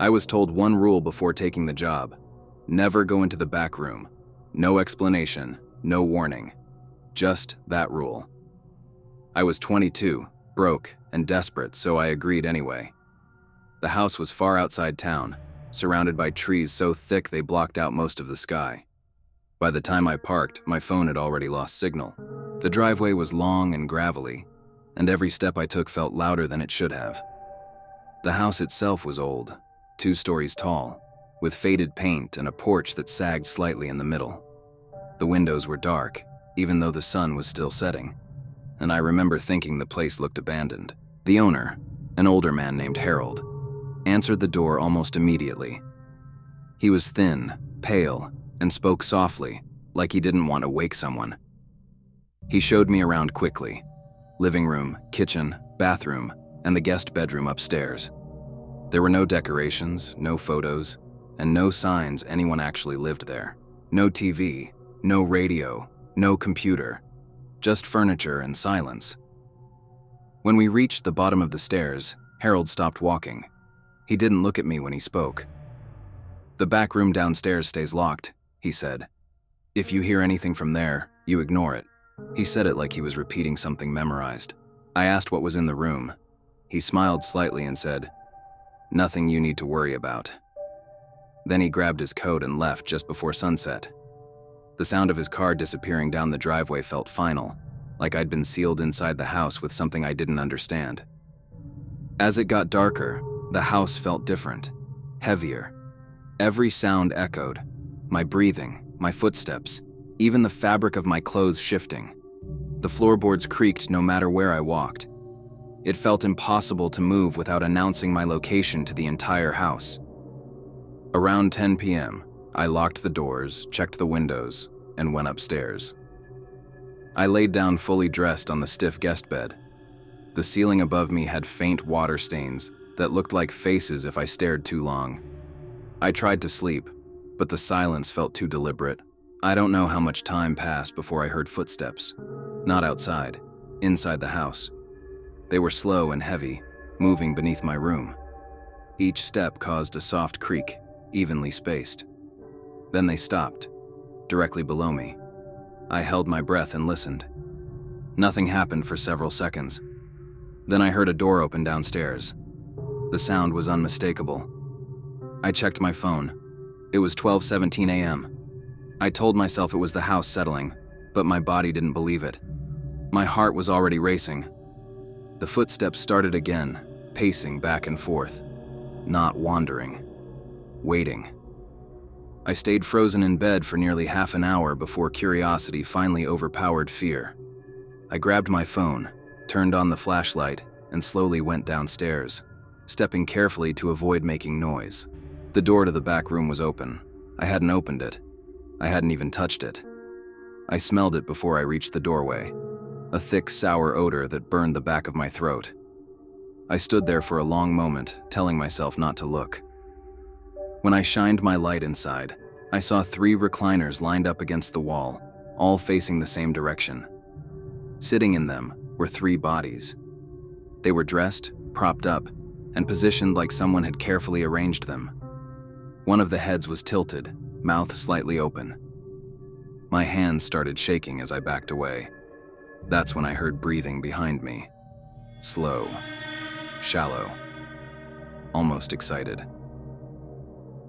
I was told one rule before taking the job: never go into the back room. No explanation, no warning. Just that rule. I was 22, broke, and desperate, so I agreed anyway. The house was far outside town, surrounded by trees so thick they blocked out most of the sky. By the time I parked, my phone had already lost signal. The driveway was long and gravelly, and every step I took felt louder than it should have. The house itself was old, 2 stories tall, with faded paint and a porch that sagged slightly in the middle. The windows were dark, even though the sun was still setting, and I remember thinking the place looked abandoned. The owner, an older man named Harold, answered the door almost immediately. He was thin, pale, and spoke softly, like he didn't want to wake someone. He showed me around quickly: living room, kitchen, bathroom, and the guest bedroom upstairs. There were no decorations, no photos, and no signs anyone actually lived there. No TV, no radio, no computer, just furniture and silence. When we reached the bottom of the stairs, Harold stopped walking. He didn't look at me when he spoke. "The back room downstairs stays locked," he said. "If you hear anything from there, you ignore it." He said it like he was repeating something memorized. I asked what was in the room. He smiled slightly and said, "Nothing you need to worry about." Then he grabbed his coat and left just before sunset. The sound of his car disappearing down the driveway felt final, like I'd been sealed inside the house with something I didn't understand. As it got darker, the house felt different, heavier. Every sound echoed: my breathing, my footsteps, even the fabric of my clothes shifting. The floorboards creaked no matter where I walked. It felt impossible to move without announcing my location to the entire house. Around 10 p.m., I locked the doors, checked the windows, and went upstairs. I laid down fully dressed on the stiff guest bed. The ceiling above me had faint water stains that looked like faces if I stared too long. I tried to sleep, but the silence felt too deliberate. I don't know how much time passed before I heard footsteps. Not outside, inside the house. They were slow and heavy, moving beneath my room. Each step caused a soft creak, evenly spaced. Then they stopped, directly below me. I held my breath and listened. Nothing happened for several seconds. Then I heard a door open downstairs. The sound was unmistakable. I checked my phone. It was 12:17 a.m. I told myself it was the house settling, but my body didn't believe it. My heart was already racing. The footsteps started again, pacing back and forth, not wandering, waiting. I stayed frozen in bed for nearly half an hour before curiosity finally overpowered fear. I grabbed my phone, turned on the flashlight, and slowly went downstairs, stepping carefully to avoid making noise. The door to the back room was open. I hadn't opened it. I hadn't even touched it. I smelled it before I reached the doorway, a thick, sour odor that burned the back of my throat. I stood there for a long moment, telling myself not to look. When I shined my light inside, I saw 3 recliners lined up against the wall, all facing the same direction. Sitting in them were 3 bodies. They were dressed, propped up, and positioned like someone had carefully arranged them. One of the heads was tilted, mouth slightly open. My hands started shaking as I backed away. That's when I heard breathing behind me. Slow, shallow, almost excited.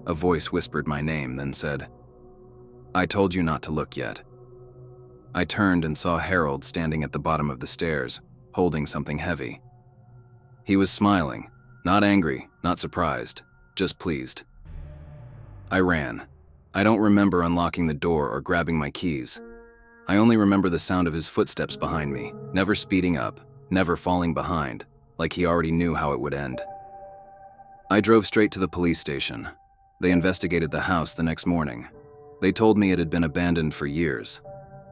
A voice whispered my name, then said, "I told you not to look yet." I turned and saw Harold standing at the bottom of the stairs, holding something heavy. He was smiling, not angry, not surprised, just pleased. I ran. I don't remember unlocking the door or grabbing my keys. I only remember the sound of his footsteps behind me, never speeding up, never falling behind, like he already knew how it would end. I drove straight to the police station. They investigated the house the next morning. They told me it had been abandoned for years.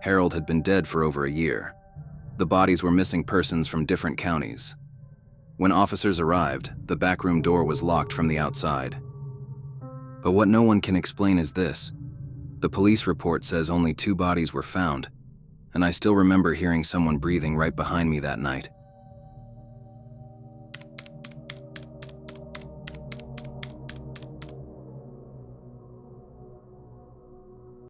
Harold had been dead for over a year. The bodies were missing persons from different counties. When officers arrived, the backroom door was locked from the outside. But what no one can explain is this. The police report says only 2 bodies were found, and I still remember hearing someone breathing right behind me that night.